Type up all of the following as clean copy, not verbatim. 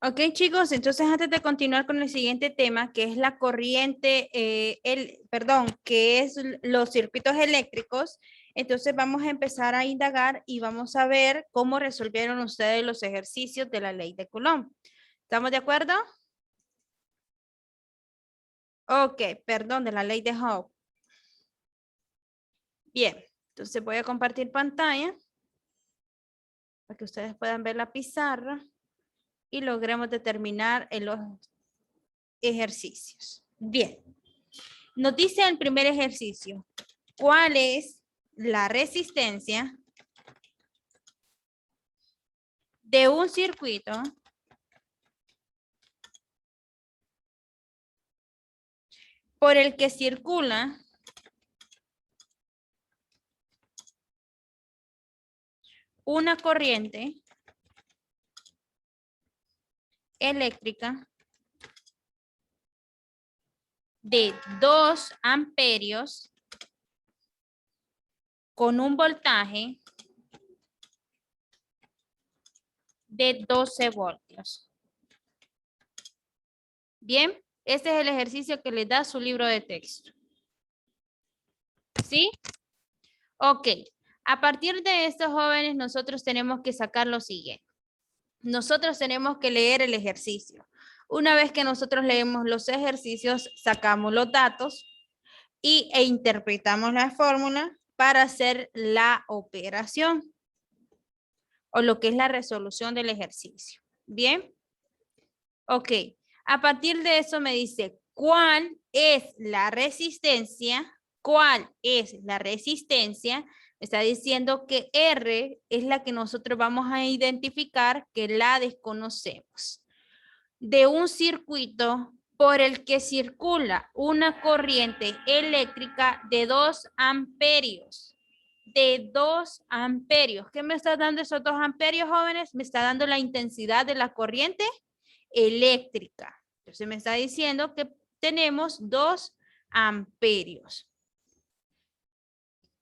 Ok, chicos, entonces antes de continuar con el siguiente tema, que es la corriente, que es los circuitos eléctricos, entonces vamos a empezar a indagar y vamos a ver cómo resolvieron ustedes los ejercicios de la ley de Coulomb. ¿Estamos de acuerdo? Ok, perdón, de la ley de Hooke. Bien, entonces voy a compartir pantalla para que ustedes puedan ver la pizarra y logremos determinar en los ejercicios. Bien, nos dice el primer ejercicio, ¿cuál es la resistencia de un circuito por el que circula una corriente eléctrica de 2 amperios con un voltaje de 12 voltios? Bien, este es el ejercicio que les da su libro de texto. ¿Sí? Ok. A partir de estos jóvenes, nosotros tenemos que sacar lo siguiente. Nosotros tenemos que leer el ejercicio. Una vez que nosotros leemos los ejercicios, sacamos los datos e interpretamos la fórmula para hacer la operación o lo que es la resolución del ejercicio. ¿Bien? Ok. A partir de eso me dice, ¿cuál es la resistencia? ¿Cuál es la resistencia? Me está diciendo que R es la que nosotros vamos a identificar, que la desconocemos. De un circuito por el que circula una corriente eléctrica de 2 amperios. De 2 amperios. ¿Qué me está dando esos 2 amperios, jóvenes? Me está dando la intensidad de la corriente eléctrica. Entonces me está diciendo que tenemos 2 amperios.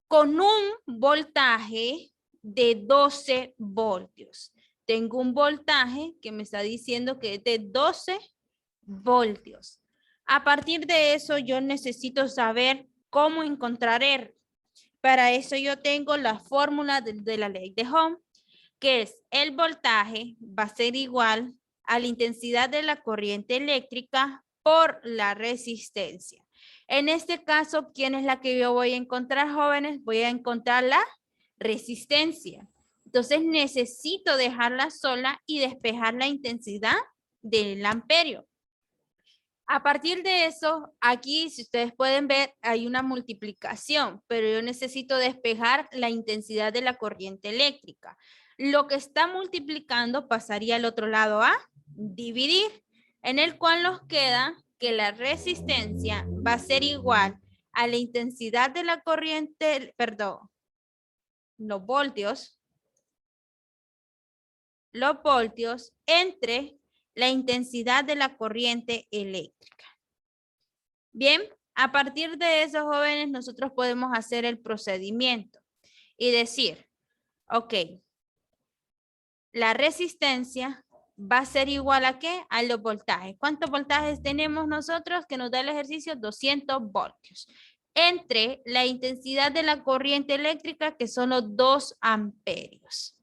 Con un voltaje de 12 voltios. Tengo un voltaje que me está diciendo que es de 12 voltios. A partir de eso, yo necesito saber cómo encontrar R. Para eso yo tengo la fórmula de la ley de Ohm, que es el voltaje va a ser igual a la intensidad de la corriente eléctrica por la resistencia. En este caso, ¿quién es la que yo voy a encontrar, jóvenes? Voy a encontrar la resistencia. Entonces necesito dejarla sola y despejar la intensidad del amperio. A partir de eso, aquí, si ustedes pueden ver, hay una multiplicación, pero yo necesito despejar la intensidad de la corriente eléctrica. Lo que está multiplicando pasaría al otro lado a dividir, en el cual nos queda que la resistencia va a ser igual a la intensidad de la corriente, perdón, los voltios entre la intensidad de la corriente eléctrica. Bien, a partir de eso, jóvenes, nosotros podemos hacer el procedimiento y decir, ok, la resistencia va a ser igual a ¿qué? A los voltajes. ¿Cuántos voltajes tenemos nosotros que nos da el ejercicio? 200 voltios. Entre la intensidad de la corriente eléctrica, que son los 2 amperios.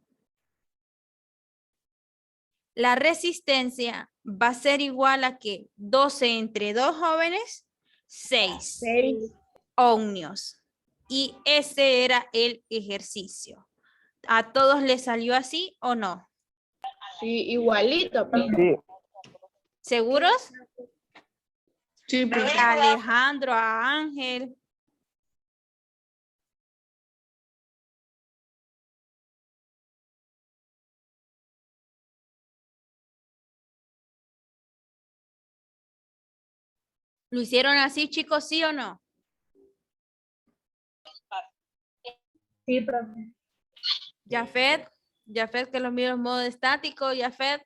La resistencia va a ser igual a ¿qué? 12 entre 2, jóvenes, 6 ohmios. Y ese era el ejercicio. ¿A todos les salió así o no? Sí, igualito. Sí. ¿Seguros? Sí, profe. A Alejandro, a Ángel. ¿Lo hicieron así, chicos, sí o no? Sí, profe. Jafet, que lo miro en modo estático, Jafet.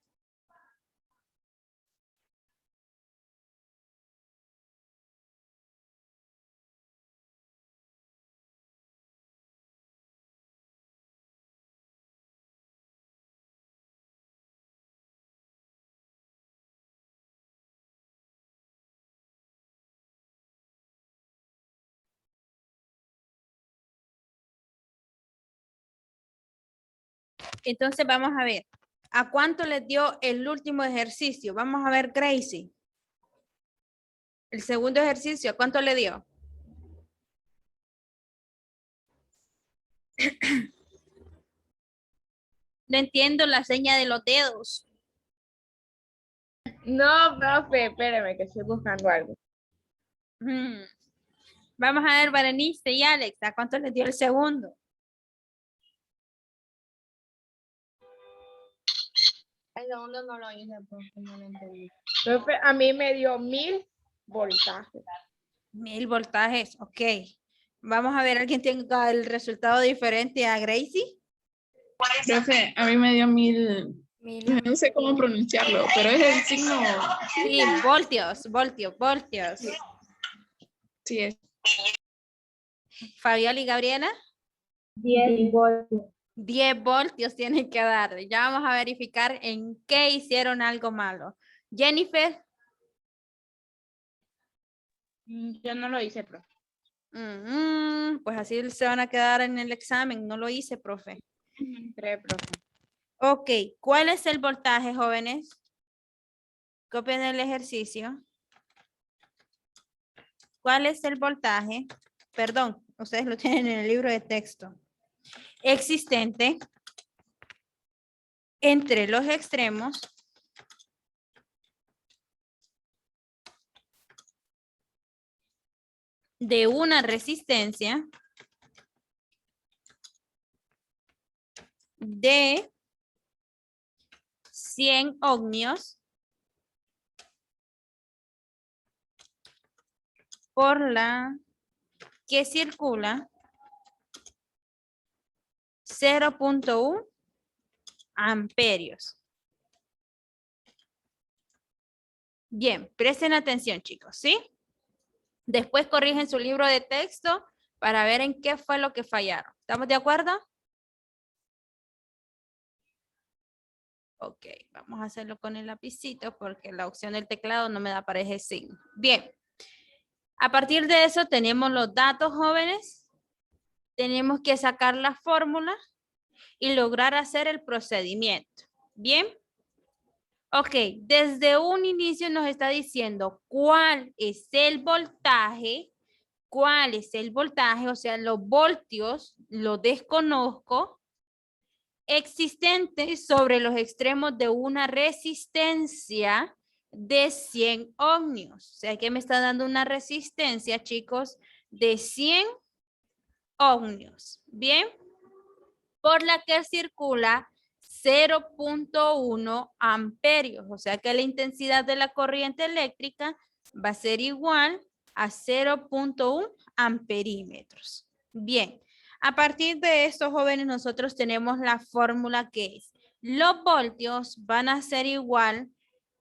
Entonces vamos a ver. ¿A cuánto les dio el último ejercicio? Vamos a ver, Gracie. El segundo ejercicio, ¿a cuánto le dio? No entiendo la seña de los dedos. No, profe, espérame que estoy buscando algo. Mm. Vamos a ver, Berenice y Alex, ¿a cuánto les dio el segundo? El segundo no lo hice, profe, no lo entendí. Profe, a mí me dio 1000 voltajes. 1000 voltajes, ok. Vamos a ver, ¿alguien tiene el resultado diferente a Gracie? Profe, a mí me dio 1000, no sé cómo pronunciarlo, pero es el signo. Sí, voltios, voltios, voltios. Sí, es. Fabiola y Gabriela, 10 voltios. 10 voltios tienen que darle. Ya vamos a verificar en qué hicieron algo malo. Jennifer, Yo no lo hice, profe. pues así se van a quedar en el examen. No lo hice, profe. Entré, profe. Ok, ¿cuál es el voltaje, jóvenes? Copien el ejercicio. ¿Cuál es el voltaje? Perdón, ustedes lo tienen en el libro de texto. Existente entre los extremos de una resistencia de 100 ohmios por la que circula 0.1 amperios. Bien, presten atención, chicos, ¿sí? Después corrigen su libro de texto para ver en qué fue lo que fallaron. ¿Estamos de acuerdo? Ok, vamos a hacerlo con el lapicito porque la opción del teclado no me da para ese signo. Bien, a partir de eso tenemos los datos, jóvenes. Tenemos que sacar la fórmula y lograr hacer el procedimiento. Bien. Ok, desde un inicio nos está diciendo cuál es el voltaje, o sea, los voltios, lo desconozco, existente sobre los extremos de una resistencia de 100 ohmios. O sea, que me está dando una resistencia, chicos, de 100 ohmios. Bien, por la que circula 0.1 amperios. O sea que la intensidad de la corriente eléctrica va a ser igual a 0.1 amperímetros. Bien, a partir de esto, jóvenes, nosotros tenemos la fórmula que es: los voltios van a ser igual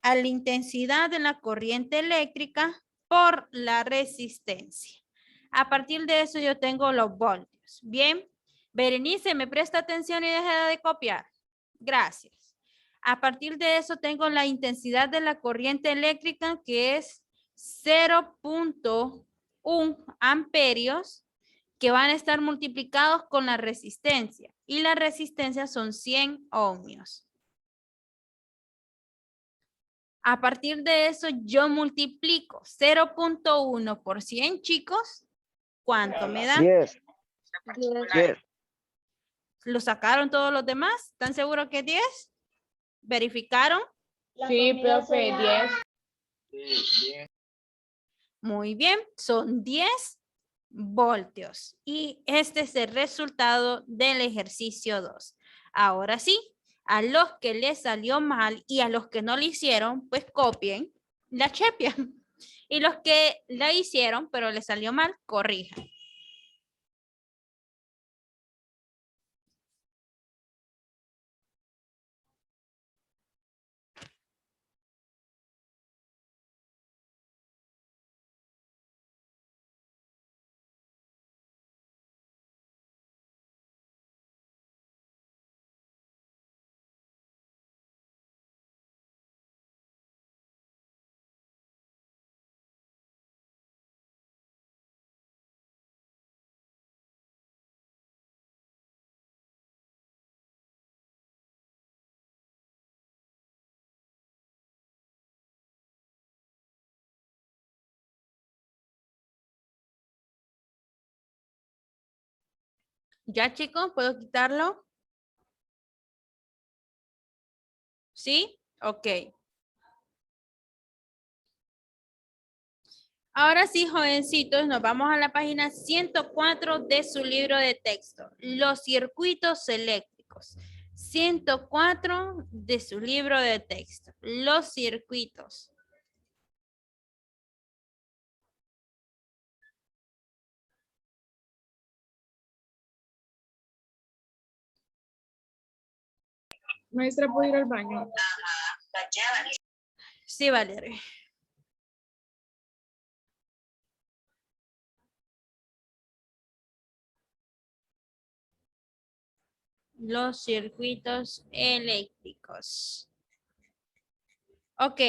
a la intensidad de la corriente eléctrica por la resistencia. A partir de eso yo tengo los voltios. Bien, Berenice, ¿me presta atención y deja de copiar? Gracias. A partir de eso tengo la intensidad de la corriente eléctrica, que es 0.1 amperios, que van a estar multiplicados con la resistencia. Y la resistencia son 100 ohmios. A partir de eso yo multiplico 0.1 por 100, chicos. ¿Cuánto me da? 10. 10. ¿Lo sacaron todos los demás? ¿Están seguros que es 10? ¿Verificaron? Sí, profe, 10. Muy bien, son 10 voltios. Y este es el resultado del ejercicio 2. Ahora sí, a los que les salió mal y a los que no lo hicieron, pues copien la chepia. Y los que la hicieron, pero les salió mal, corrijan. ¿Ya, chicos? ¿Puedo quitarlo? ¿Sí? Ok. Ahora sí, jovencitos, nos vamos a la página 104 de su libro de texto. Los circuitos eléctricos. 104 de su libro de texto. Los circuitos. Maestra, ¿puedo ir al baño? Sí, Valeria. Los circuitos eléctricos. Ok.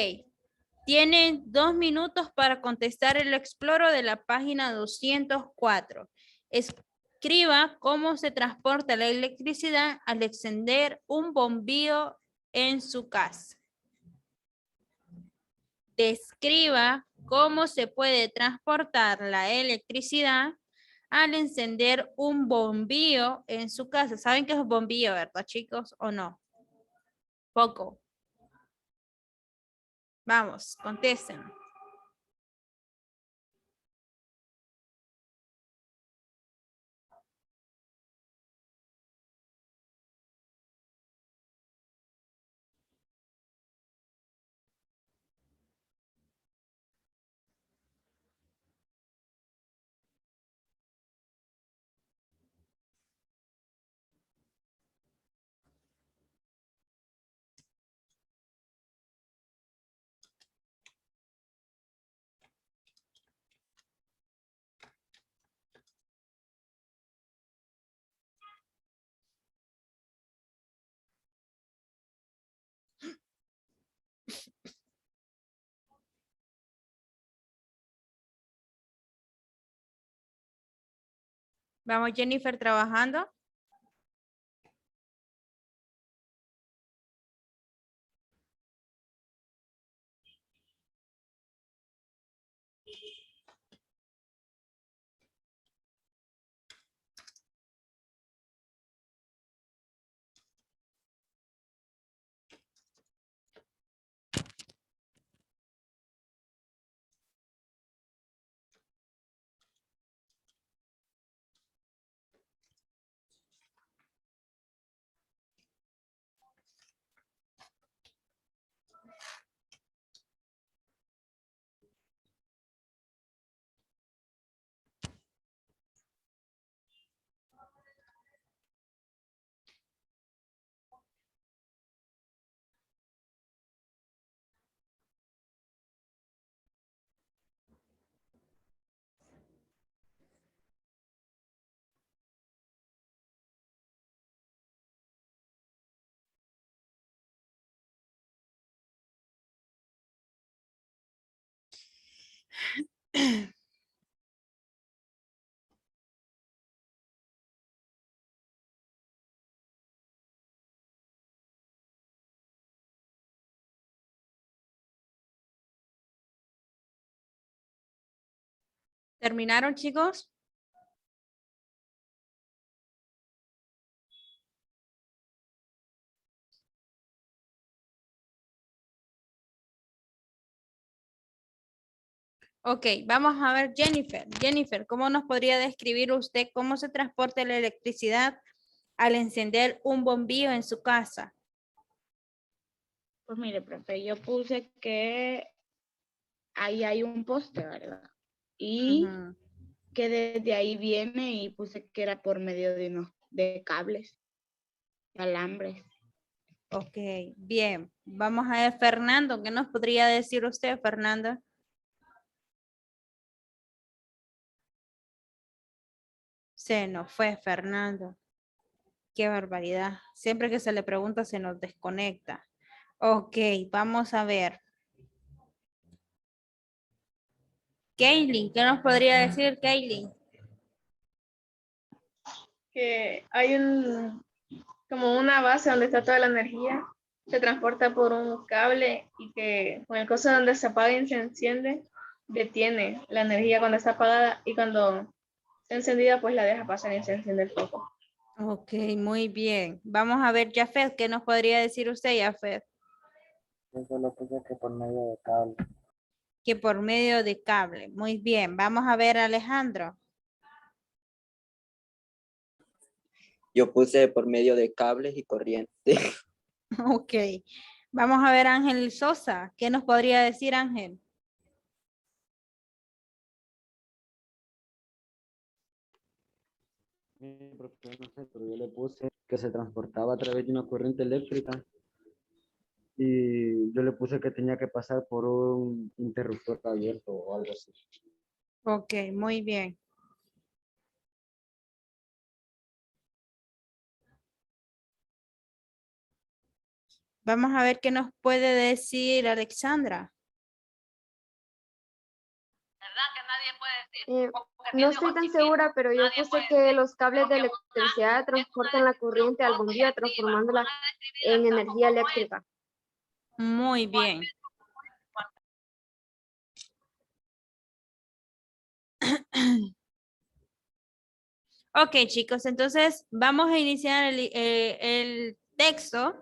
Tienen 2 minutos para contestar el exploro de la página 204. Escriba cómo se transporta la electricidad al encender un bombillo en su casa. Describa cómo se puede transportar la electricidad al encender un bombillo en su casa. ¿Saben qué es un bombillo, verdad, chicos? ¿O no? Poco. Vamos, contesten. Vamos, Jennifer, trabajando. ¿Terminaron, chicos? Ok, vamos a ver, Jennifer. Jennifer, ¿cómo nos podría describir usted cómo se transporta la electricidad al encender un bombillo en su casa? Pues mire, profe, yo puse que ahí hay un poste, ¿verdad? Y Ujú. que desde ahí viene y puse que era por medio de cables, de alambres. Ok, bien. Vamos a ver, Fernando, ¿qué nos podría decir usted, Fernando? Se nos fue Fernando. Qué barbaridad. Siempre que se le pregunta se nos desconecta. Ok, vamos a ver. Kaylin, ¿qué nos podría decir Kaylin? Que hay como una base donde está toda la energía, se transporta por un cable y que con el coso donde se apaga y se enciende, detiene la energía cuando está apagada y cuando está encendida pues la deja pasar y se enciende el foco. Ok, muy bien. Vamos a ver, Jafet, ¿qué nos podría decir usted, Jafet? Yo solo puse que por medio de cable. Que por medio de cable. Muy bien. Vamos a ver, Alejandro. Yo puse por medio de cables y corriente. Ok. Vamos a ver, Ángel Sosa. ¿Qué nos podría decir, Ángel? Profe, no sé, pero yo le puse que se transportaba a través de una corriente eléctrica y yo le puse que tenía que pasar por un interruptor abierto o algo así. Ok, muy bien. Vamos a ver qué nos puede decir Alexandra. No estoy tan segura, pero yo puse que los cables de electricidad transportan la corriente al bombillo transformándola en energía eléctrica. Muy bien. Ok, chicos, entonces vamos a iniciar el texto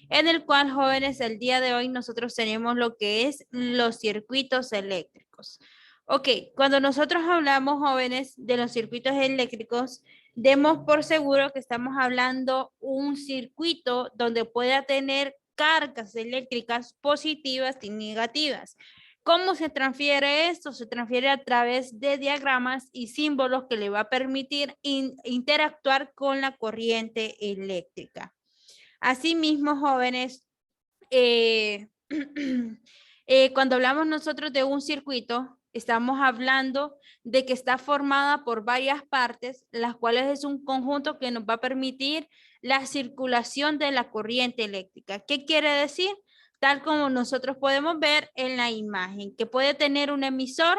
en el cual, jóvenes, el día de hoy nosotros tenemos lo que es los circuitos eléctricos. Ok, cuando nosotros hablamos, jóvenes, de los circuitos eléctricos, demos por seguro que estamos hablando un circuito donde pueda tener cargas eléctricas positivas y negativas. ¿Cómo se transfiere esto? Se transfiere a través de diagramas y símbolos que le va a permitir interactuar con la corriente eléctrica. Asimismo, jóvenes, cuando hablamos nosotros de un circuito, estamos hablando de que está formada por varias partes, las cuales es un conjunto que nos va a permitir la circulación de la corriente eléctrica. ¿Qué quiere decir? Tal como nosotros podemos ver en la imagen, que puede tener un emisor,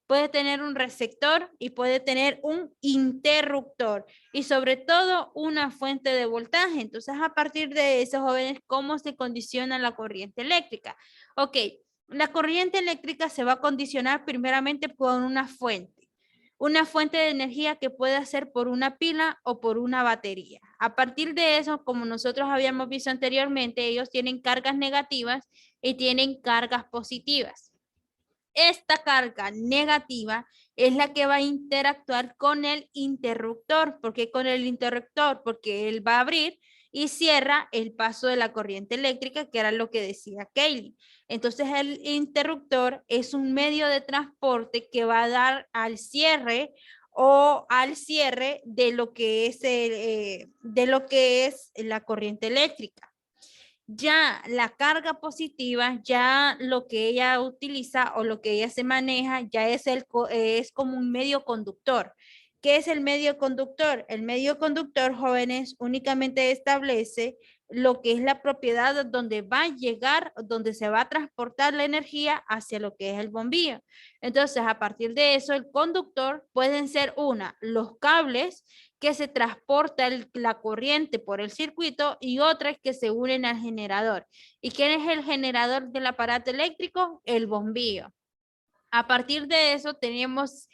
puede tener un receptor y puede tener un interruptor y sobre todo una fuente de voltaje. Entonces, a partir de eso, jóvenes, ¿cómo se condiciona la corriente eléctrica? Ok, la corriente eléctrica se va a condicionar primeramente por una fuente de energía que puede ser por una pila o por una batería. A partir de eso, como nosotros habíamos visto anteriormente, ellos tienen cargas negativas y tienen cargas positivas. Esta carga negativa es la que va a interactuar con el interruptor. ¿Por qué con el interruptor? Porque él va a abrir y cierra el paso de la corriente eléctrica, que era lo que decía Kaylee. Entonces el interruptor es un medio de transporte que va a dar al cierre o al cierre de lo que es la corriente eléctrica. Ya la carga positiva, ya lo que ella utiliza o lo que ella se maneja, ya es como un medio conductor. ¿Qué es el medio conductor? El medio conductor, jóvenes, únicamente establece lo que es la propiedad donde va a llegar, donde se va a transportar la energía hacia lo que es el bombillo. Entonces, a partir de eso, el conductor pueden ser los cables que se transporta la corriente por el circuito y otra es que se unen al generador. ¿Y quién es el generador del aparato eléctrico? El bombillo. A partir de eso tenemos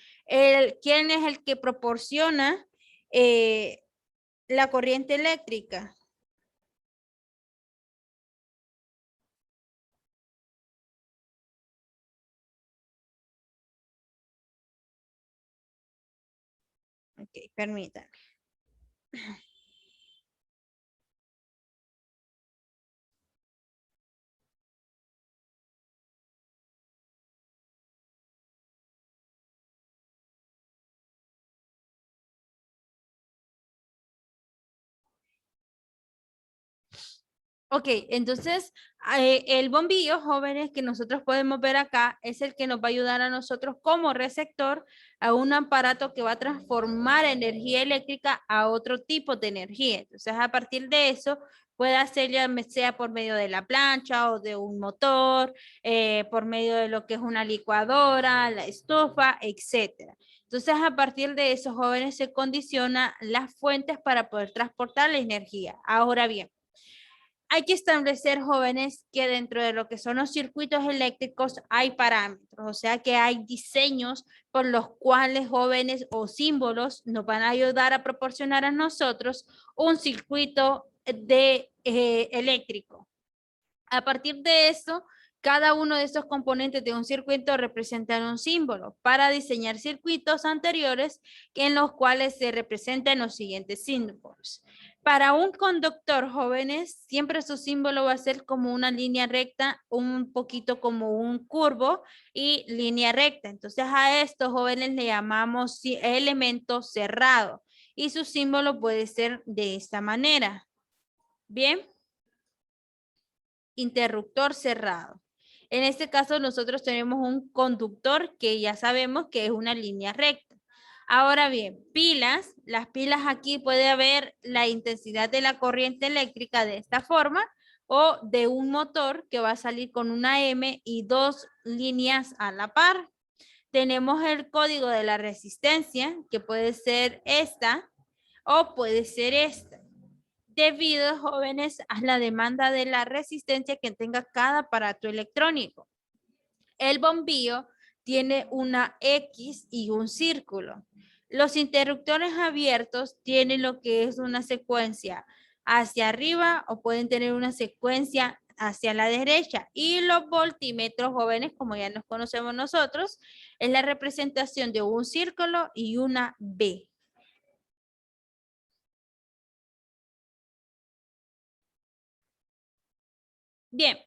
quién es el que proporciona la corriente eléctrica. Ok, permítanme. Ok, entonces el bombillo, jóvenes, que nosotros podemos ver acá, es el que nos va a ayudar a nosotros como receptor a un aparato que va a transformar energía eléctrica a otro tipo de energía. Entonces, a partir de eso, puede hacer ya sea por medio de la plancha o de un motor, por medio de lo que es una licuadora, la estufa, etcétera. Entonces, a partir de eso, jóvenes, se condiciona las fuentes para poder transportar la energía. Ahora bien, Hay que establecer, jóvenes, que dentro de lo que son los circuitos eléctricos hay parámetros, o sea que hay diseños por los cuales, jóvenes, o símbolos nos van a ayudar a proporcionar a nosotros un circuito eléctrico. A partir de eso, cada uno de estos componentes de un circuito representan un símbolo para diseñar circuitos anteriores en los cuales se representan los siguientes símbolos. Para un conductor, jóvenes, siempre su símbolo va a ser como una línea recta, un poquito como un curvo y línea recta. Entonces a estos, jóvenes, le llamamos elemento cerrado y su símbolo puede ser de esta manera. Bien. Interruptor cerrado. En este caso nosotros tenemos un conductor que ya sabemos que es una línea recta. Ahora bien, pilas, las pilas aquí puede haber la intensidad de la corriente eléctrica de esta forma o de un motor que va a salir con una M y dos líneas a la par. Tenemos el código de la resistencia que puede ser esta o puede ser esta, debido, jóvenes, a la demanda de la resistencia que tenga cada aparato electrónico. El bombillo tiene una X y un círculo. Los interruptores abiertos tienen lo que es una secuencia hacia arriba o pueden tener una secuencia hacia la derecha. Y los voltímetros, jóvenes, como ya nos conocemos nosotros, es la representación de un círculo y una B. Bien,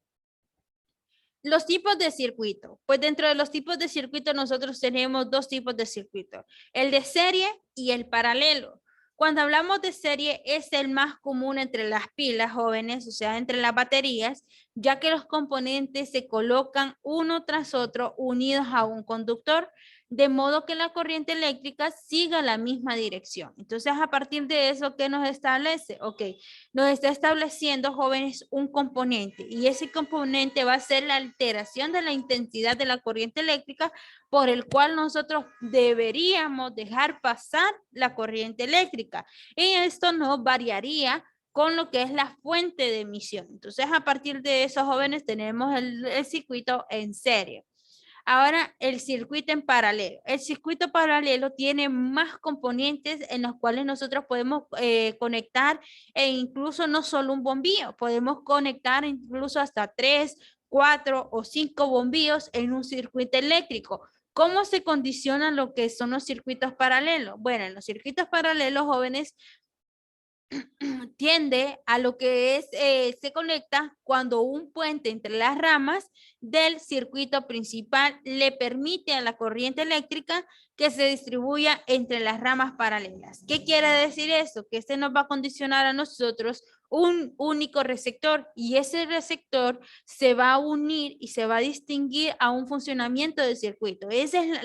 los tipos de circuito. Pues dentro de los tipos de circuito nosotros tenemos dos tipos de circuito, el de serie y el paralelo. Cuando hablamos de serie es el más común entre las pilas, jóvenes, o sea, entre las baterías, ya que los componentes se colocan uno tras otro unidos a un conductor, de modo que la corriente eléctrica siga la misma dirección. Entonces, a partir de eso, ¿qué nos establece? Ok, nos está estableciendo, jóvenes, un componente y ese componente va a ser la alteración de la intensidad de la corriente eléctrica por el cual nosotros deberíamos dejar pasar la corriente eléctrica y esto no variaría con lo que es la fuente de emisión. Entonces, a partir de eso, jóvenes, tenemos el circuito en serie. Ahora, el circuito en paralelo. El circuito paralelo tiene más componentes en los cuales nosotros podemos conectar e incluso no solo un bombillo, podemos conectar incluso hasta 3, 4 o 5 bombillos en un circuito eléctrico. ¿Cómo se condicionan lo que son los circuitos paralelos? Bueno, en los circuitos paralelos, jóvenes, tiende a lo que es, se conecta cuando un puente entre las ramas del circuito principal le permite a la corriente eléctrica que se distribuya entre las ramas paralelas. ¿Qué quiere decir eso? Que este nos va a condicionar a nosotros un único receptor y ese receptor se va a unir y se va a distinguir a un funcionamiento del circuito. Esa es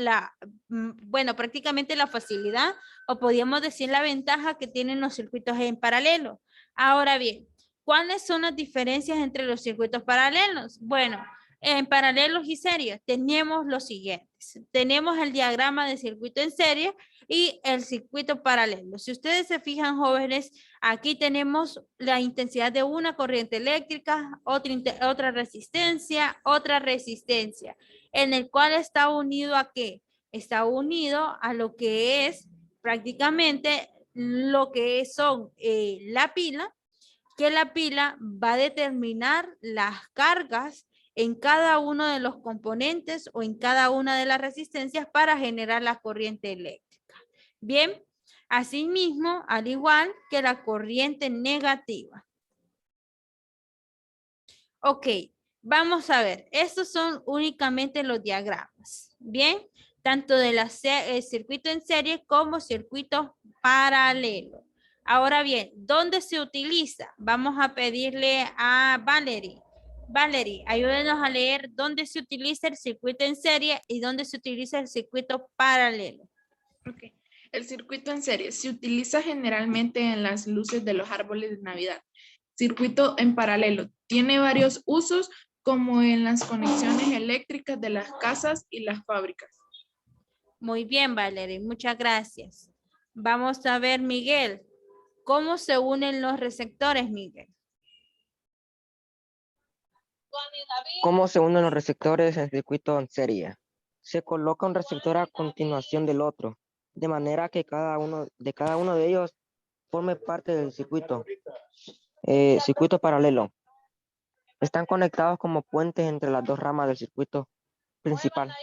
bueno, prácticamente la facilidad o podríamos decir la ventaja que tienen los circuitos en paralelo. Ahora bien, ¿cuáles son las diferencias entre los circuitos paralelos? Bueno, en paralelos y series tenemos los siguientes. Tenemos el diagrama de circuito en serie y el circuito paralelo. Si ustedes se fijan, jóvenes, aquí tenemos la intensidad de una corriente eléctrica, otra resistencia, en el cual está unido ¿a qué? Está unido a lo que es prácticamente lo que son la pila, que la pila va a determinar las cargas en cada uno de los componentes o en cada una de las resistencias para generar la corriente eléctrica. Bien, asimismo, al igual que la corriente negativa. Ok, vamos a ver, estos son únicamente los diagramas. Bien, tanto del circuito en serie como circuito paralelo. Ahora bien, ¿dónde se utiliza? Vamos a pedirle a Valerie. Valerie, ayúdenos a leer dónde se utiliza el circuito en serie y dónde se utiliza el circuito paralelo. Ok. El circuito en serie se utiliza generalmente en las luces de los árboles de Navidad. Circuito en paralelo tiene varios usos, como en las conexiones eléctricas de las casas y las fábricas. Muy bien, Valerie, muchas gracias. Vamos a ver, Miguel, ¿cómo se unen los receptores, Miguel? ¿Cómo se unen los receptores en circuito en serie? Se coloca un receptor a continuación del otro, de manera que cada uno de ellos forme parte del circuito. Circuito paralelo. Están conectados como puentes entre las dos ramas del circuito principal.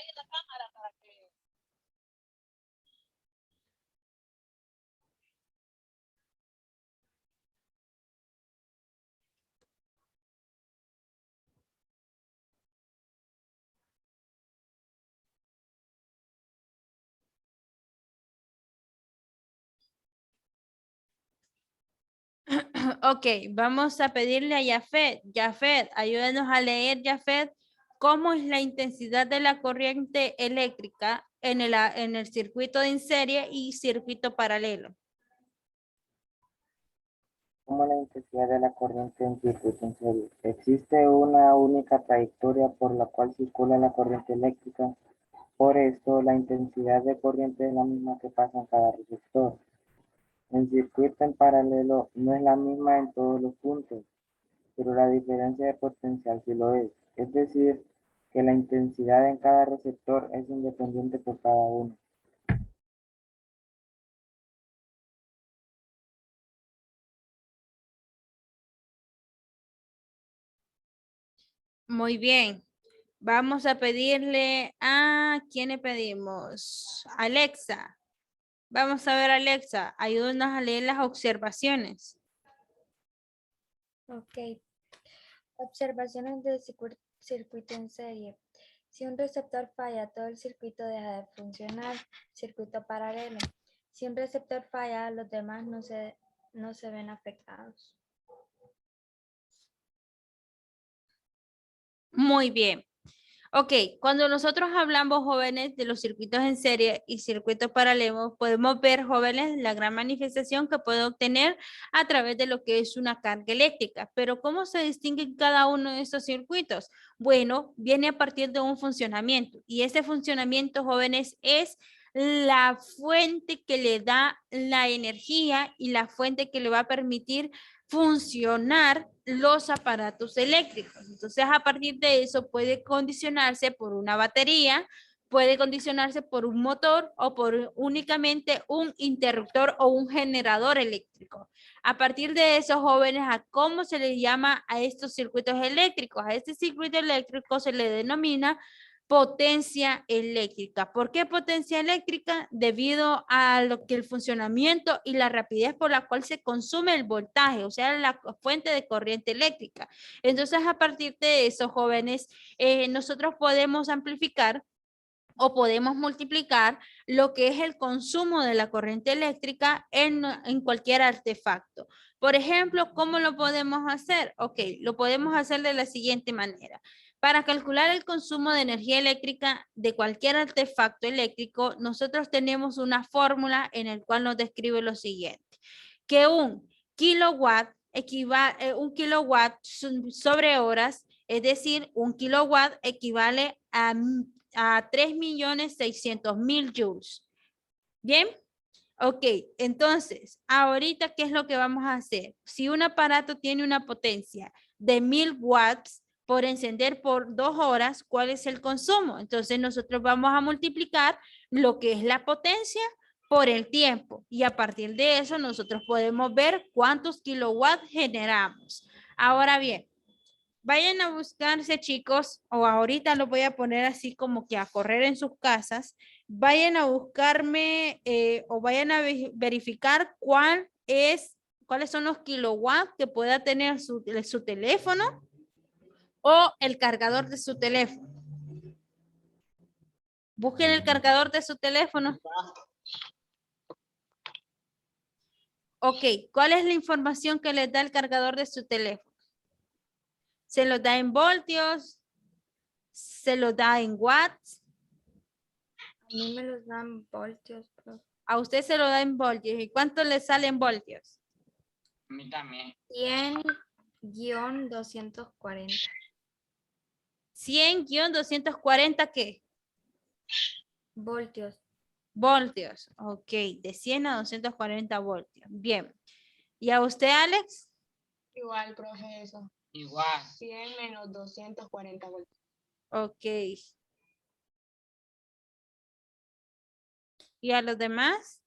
Ok, vamos a pedirle a Jafet. Jafet, ayúdanos a leer, Jafet, cómo es la intensidad de la corriente eléctrica en el circuito en serie y circuito paralelo. Como la intensidad de la corriente en circuito en serie. Existe una única trayectoria por la cual circula la corriente eléctrica. Por esto, la intensidad de corriente es la misma que pasa en cada resistor. En circuito en paralelo no es la misma en todos los puntos, pero la diferencia de potencial sí lo es. Es decir, que la intensidad en cada receptor es independiente por cada uno. Muy bien. Vamos a pedirle a... ¿Quién le pedimos? Alexa. Vamos a ver, Alexa. Ayúdanos a leer las observaciones. Ok. Observaciones del circuito en serie. Si un receptor falla, todo el circuito deja de funcionar. Circuito paralelo. Si un receptor falla, los demás no se ven afectados. Muy bien. Ok, cuando nosotros hablamos, jóvenes, de los circuitos en serie y circuitos paralelos, podemos ver, jóvenes, la gran manifestación que puede obtener a través de lo que es una carga eléctrica. Pero ¿cómo se distinguen cada uno de estos circuitos? Bueno, viene a partir de un funcionamiento y ese funcionamiento, jóvenes, es la fuente que le da la energía y la fuente que le va a permitir funcionar los aparatos eléctricos. Entonces, a partir de eso puede condicionarse por una batería, puede condicionarse por un motor o por únicamente un interruptor o un generador eléctrico. A partir de eso, jóvenes, ¿a cómo se le llama a estos circuitos eléctricos? A este circuito eléctrico se le denomina potencia eléctrica. ¿Por qué potencia eléctrica? Debido a lo que el funcionamiento y la rapidez por la cual se consume el voltaje, o sea, la fuente de corriente eléctrica. Entonces, a partir de eso, jóvenes, nosotros podemos amplificar o podemos multiplicar lo que es el consumo de la corriente eléctrica en cualquier artefacto. Por ejemplo, ¿cómo lo podemos hacer? Ok, lo podemos hacer de la siguiente manera. Para calcular el consumo de energía eléctrica de cualquier artefacto eléctrico, nosotros tenemos una fórmula en el cual nos describe lo siguiente, que un kilowatt sobre horas, es decir, un kilowatt equivale a 3.600.000 joules. ¿Bien? Ok, entonces, ahorita, ¿qué es lo que vamos a hacer? Si un aparato tiene una potencia de 1.000 watts por encender por 2 horas, ¿cuál es el consumo? Entonces, nosotros vamos a multiplicar lo que es la potencia por el tiempo. Y a partir de eso, nosotros podemos ver cuántos kilowatts generamos. Ahora bien, vayan a buscarse, chicos, o ahorita lo voy a poner así como que a correr en sus casas. Vayan a buscarme o vayan a verificar cuáles son los kilowatts que pueda tener su teléfono o el cargador de su teléfono. Busquen el cargador de su teléfono. Ok, ¿cuál es la información que les da el cargador de su teléfono? ¿Se lo da en voltios? ¿Se lo da en watts? A mí me los dan voltios, profe. A usted se lo da en voltios. ¿Y cuánto le sale en voltios? A mí también. 100-240. 100-240, ¿qué? Voltios. Voltios. Ok, de 100 a 240 voltios. Bien. ¿Y a usted, Alex? Igual, profe, eso. Igual. 100 menos 240 voltios. Ok. ¿Y a los demás?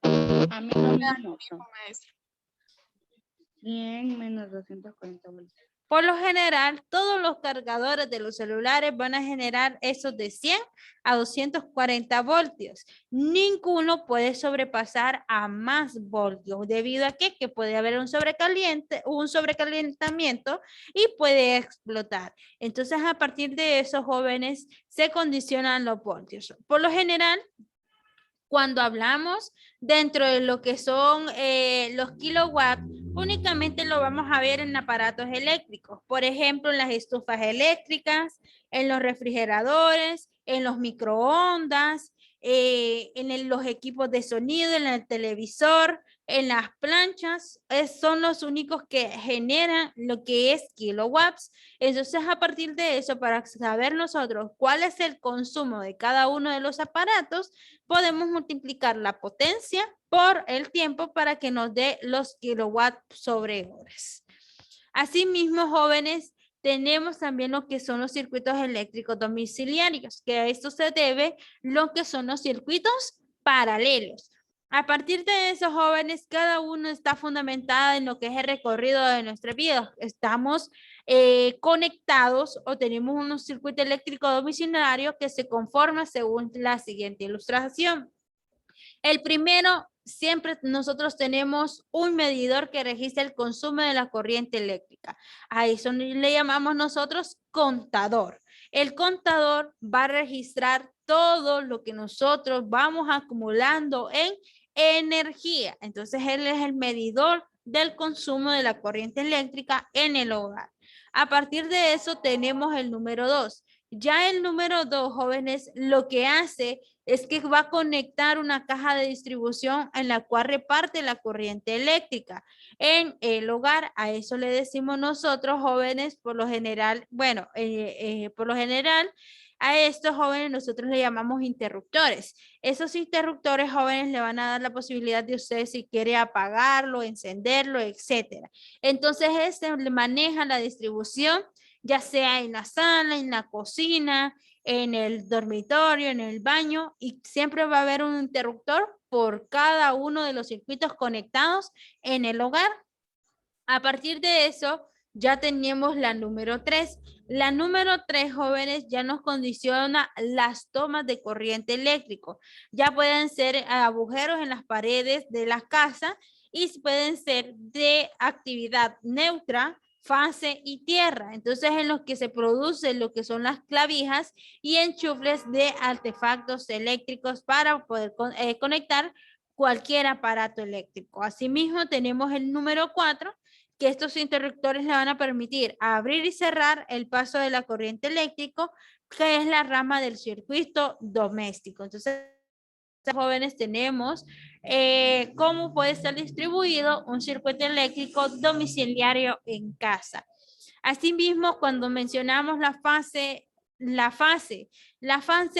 A mí lo mismo, Mismo, maestra. 100 menos 240 voltios. Por lo general, todos los cargadores de los celulares van a generar esos de 100 a 240 voltios. Ninguno puede sobrepasar a más voltios, debido a que puede haber un sobrecalentamiento y puede explotar. Entonces, a partir de eso, jóvenes, se condicionan los voltios. Por lo general, cuando hablamos dentro de lo que son los kilowatts, únicamente lo vamos a ver en aparatos eléctricos. Por ejemplo, en las estufas eléctricas, en los refrigeradores, en los microondas, los equipos de sonido, en el televisor, en las planchas, son los únicos que generan lo que es kilowatts. Entonces, a partir de eso, para saber nosotros cuál es el consumo de cada uno de los aparatos, podemos multiplicar la potencia por el tiempo para que nos dé los kilowatts sobre horas. Asimismo, jóvenes, tenemos también lo que son los circuitos eléctricos domiciliarios, que a esto se debe lo que son los circuitos paralelos. A partir de esos jóvenes, cada uno está fundamentada en lo que es el recorrido de nuestra vida. Estamos conectados o tenemos un circuito eléctrico domiciliario que se conforma según la siguiente ilustración. El primero, siempre nosotros tenemos un medidor que registra el consumo de la corriente eléctrica. A eso le llamamos nosotros contador. El contador va a registrar todo lo que nosotros vamos acumulando en energía. Entonces, él es el medidor del consumo de la corriente eléctrica en el hogar. A partir de eso tenemos el número 2. Ya el número 2, jóvenes, lo que hace es que va a conectar una caja de distribución en la cual reparte la corriente eléctrica en el hogar. A eso le decimos nosotros, jóvenes, por lo general, a estos jóvenes nosotros le llamamos interruptores. Esos interruptores jóvenes le van a dar la posibilidad de usted si quiere apagarlo, encenderlo, etcétera. Entonces, este le maneja la distribución, ya sea en la sala, en la cocina, en el dormitorio, en el baño, y siempre va a haber un interruptor por cada uno de los circuitos conectados en el hogar. A partir de eso, ya tenemos la número 3. La número 3, jóvenes, ya nos condiciona las tomas de corriente eléctrico. Ya pueden ser agujeros en las paredes de la casa y pueden ser de actividad neutra, fase y tierra. Entonces, en los que se produce lo que son las clavijas y enchufles de artefactos eléctricos para poder conectar cualquier aparato eléctrico. Asimismo, tenemos el número 4, que estos interruptores le van a permitir abrir y cerrar el paso de la corriente eléctrica, que es la rama del circuito doméstico. Entonces, jóvenes, tenemos cómo puede estar distribuido un circuito eléctrico domiciliario en casa. Asimismo, cuando mencionamos la fase,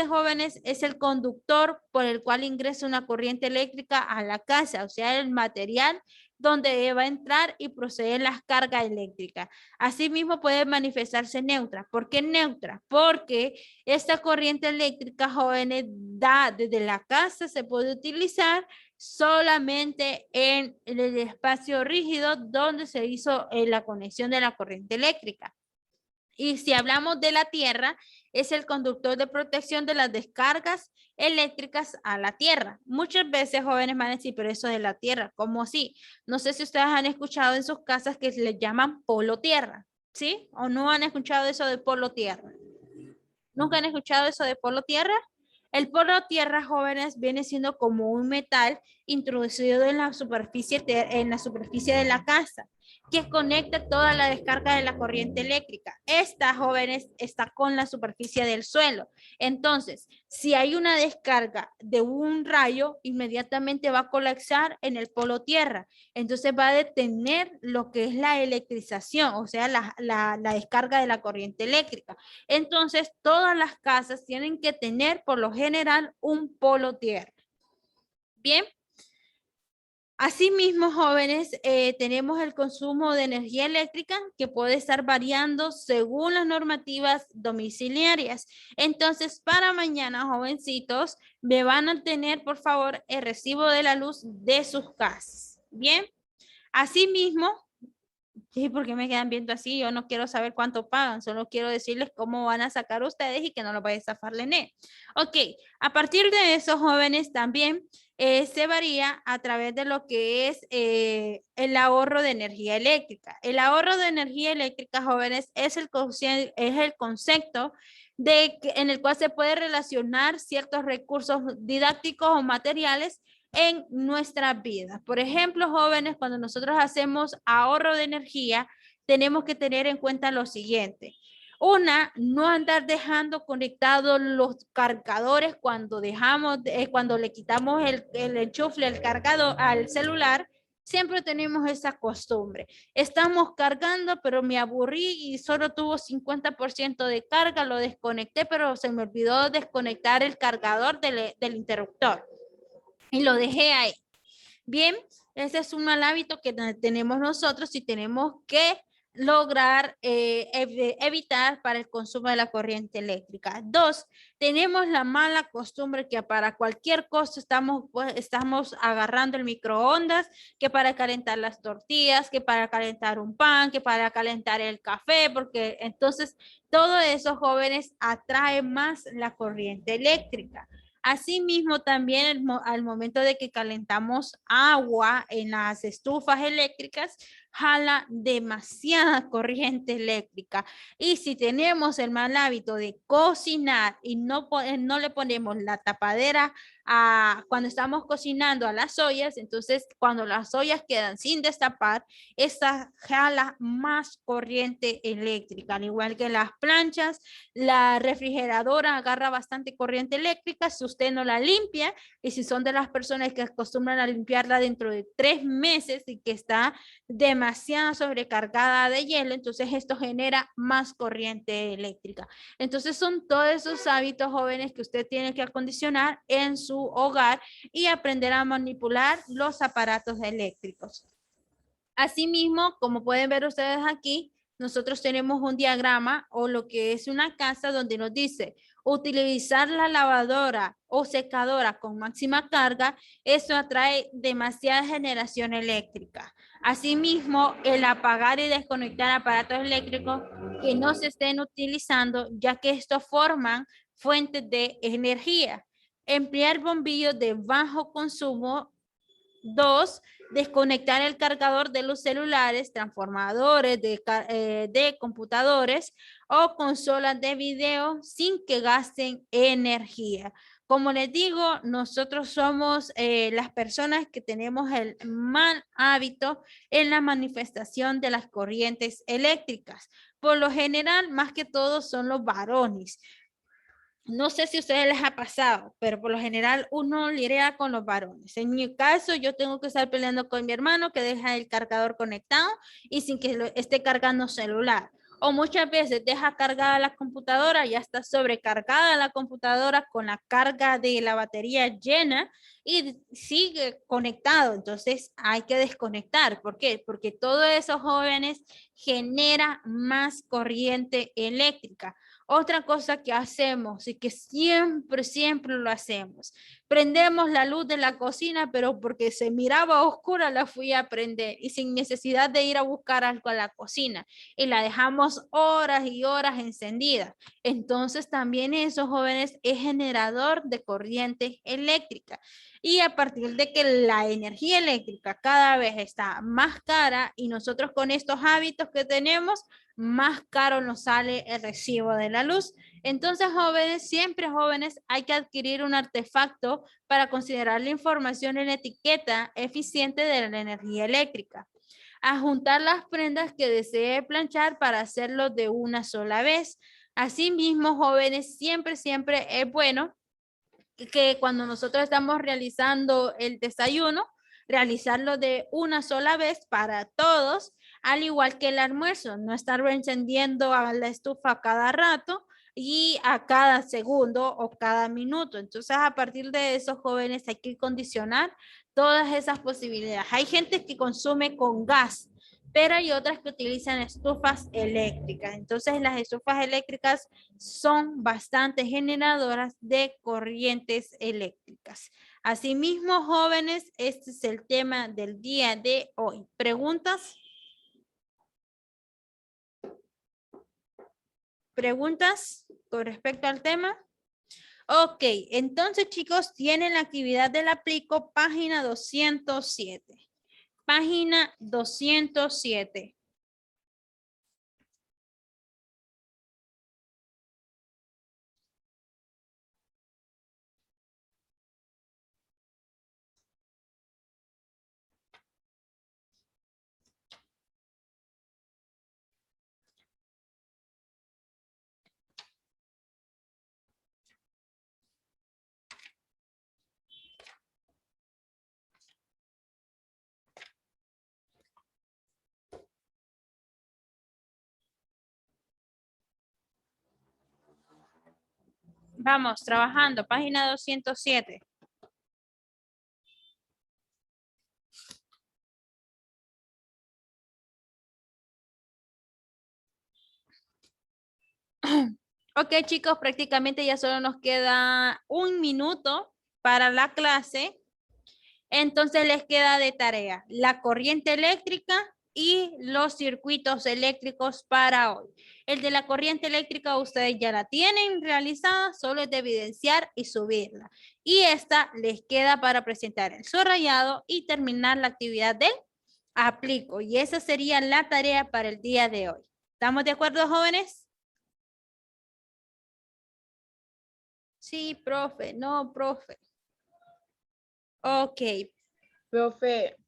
jóvenes, es el conductor por el cual ingresa una corriente eléctrica a la casa, o sea, el material donde va a entrar y proceder las cargas eléctricas. Asimismo, puede manifestarse neutra. ¿Por qué neutra? Porque esta corriente eléctrica, jóvenes, desde la casa, se puede utilizar solamente en el espacio rígido donde se hizo la conexión de la corriente eléctrica. Y si hablamos de la tierra, es el conductor de protección de las descargas eléctricas a la tierra. Muchas veces jóvenes van a decir, pero eso de la tierra, ¿cómo así? No sé si ustedes han escuchado en sus casas que les llaman polo tierra, ¿sí? ¿O no han escuchado eso de polo tierra? ¿Nunca han escuchado eso de polo tierra? El polo tierra, jóvenes, viene siendo como un metal introducido en la superficie de la casa, que conecta toda la descarga de la corriente eléctrica. Esta, jóvenes, está con la superficie del suelo. Entonces, si hay una descarga de un rayo, inmediatamente va a colapsar en el polo tierra. Entonces va a detener lo que es la electrización, o sea, la descarga de la corriente eléctrica. Entonces, todas las casas tienen que tener, por lo general, un polo tierra. Bien. Asimismo, jóvenes, tenemos el consumo de energía eléctrica que puede estar variando según las normativas domiciliarias. Entonces, para mañana, jovencitos, me van a tener, por favor, el recibo de la luz de sus casas. Bien. Asimismo, sí, porque me quedan viendo así, yo no quiero saber cuánto pagan, solo quiero decirles cómo van a sacar ustedes y que no lo vaya a zafar Lené. Ok, a partir de eso, jóvenes, también se varía a través de lo que es el ahorro de energía eléctrica. El ahorro de energía eléctrica, jóvenes, es el concepto en el cual se puede relacionar ciertos recursos didácticos o materiales en nuestra vida. Por ejemplo, jóvenes, cuando nosotros hacemos ahorro de energía, tenemos que tener en cuenta lo siguiente. Una, no andar dejando conectados los cargadores cuando cuando le quitamos el enchufe, el cargador al celular. Siempre tenemos esa costumbre. Estamos cargando, pero me aburrí y solo tuvo 50% de carga, lo desconecté, pero se me olvidó desconectar el cargador del interruptor y lo dejé ahí. Bien, ese es un mal hábito que tenemos nosotros y tenemos que lograr evitar para el consumo de la corriente eléctrica. 2, tenemos la mala costumbre que para cualquier cosa estamos agarrando el microondas, que para calentar las tortillas, que para calentar un pan, que para calentar el café, porque entonces todo eso, jóvenes, atrae más la corriente eléctrica. Asimismo, también al momento de que calentamos agua en las estufas eléctricas, jala demasiada corriente eléctrica. Y si tenemos el mal hábito de cocinar y no le ponemos la tapadera cuando estamos cocinando a las ollas, entonces cuando las ollas quedan sin destapar, esta jala más corriente eléctrica, al igual que las planchas. La refrigeradora agarra bastante corriente eléctrica si usted no la limpia, y si son de las personas que acostumbran a limpiarla dentro de 3 meses y que está demasiado sobrecargada de hielo, entonces esto genera más corriente eléctrica. Entonces son todos esos hábitos, jóvenes, que usted tiene que acondicionar en su hogar y aprender a manipular los aparatos eléctricos. Asimismo, como pueden ver ustedes aquí, nosotros tenemos un diagrama o lo que es una casa donde nos dice utilizar la lavadora o secadora con máxima carga. Eso atrae demasiada generación eléctrica. Asimismo, el apagar y desconectar aparatos eléctricos que no se estén utilizando, ya que estos forman fuentes de energía. Emplear bombillos de bajo consumo. 2, desconectar el cargador de los celulares, transformadores de computadores o consolas de video sin que gasten energía. Como les digo, nosotros somos las personas que tenemos el mal hábito en la manifestación de las corrientes eléctricas. Por lo general, más que todo son los varones. No sé si a ustedes les ha pasado, pero por lo general uno lidia con los varones. En mi caso, yo tengo que estar peleando con mi hermano que deja el cargador conectado y sin que esté cargando celular. O muchas veces deja cargada la computadora, ya está sobrecargada la computadora con la carga de la batería llena y sigue conectado. Entonces hay que desconectar. ¿Por qué? Porque todo eso, jóvenes, genera más corriente eléctrica. Otra cosa que hacemos y que siempre lo hacemos, prendemos la luz de la cocina, pero porque se miraba oscura la fui a prender y sin necesidad de ir a buscar algo a la cocina, y la dejamos horas y horas encendida. Entonces también eso, jóvenes, es generador de corriente eléctrica. Y a partir de que la energía eléctrica cada vez está más cara y nosotros con estos hábitos que tenemos, más caro nos sale el recibo de la luz. Entonces, jóvenes, siempre jóvenes, hay que adquirir un artefacto para considerar la información en la etiqueta eficiente de la energía eléctrica. Adjuntar las prendas que desee planchar para hacerlo de una sola vez. Asimismo, jóvenes, siempre es bueno que cuando nosotros estamos realizando el desayuno, realizarlo de una sola vez para todos, al igual que el almuerzo, no estar encendiendo a la estufa cada rato y a cada segundo o cada minuto. Entonces, a partir de eso, jóvenes, hay que condicionar todas esas posibilidades. Hay gente que consume con gas, pero hay otras que utilizan estufas eléctricas. Entonces, las estufas eléctricas son bastante generadoras de corrientes eléctricas. Asimismo, jóvenes, este es el tema del día de hoy. ¿Preguntas? ¿Preguntas con respecto al tema? Ok, entonces chicos, tienen la actividad del aplico, página 207. Página 207. Vamos, trabajando, página 207. Ok, chicos, prácticamente ya solo nos queda un minuto para la clase. Entonces les queda de tarea la corriente eléctrica y los circuitos eléctricos para hoy. El de la corriente eléctrica ustedes ya la tienen realizada, solo es de evidenciar y subirla. Y esta les queda para presentar el subrayado y terminar la actividad del aplico. Y esa sería la tarea para el día de hoy. ¿Estamos de acuerdo, jóvenes? Sí, profe, no, profe. Ok. Profe,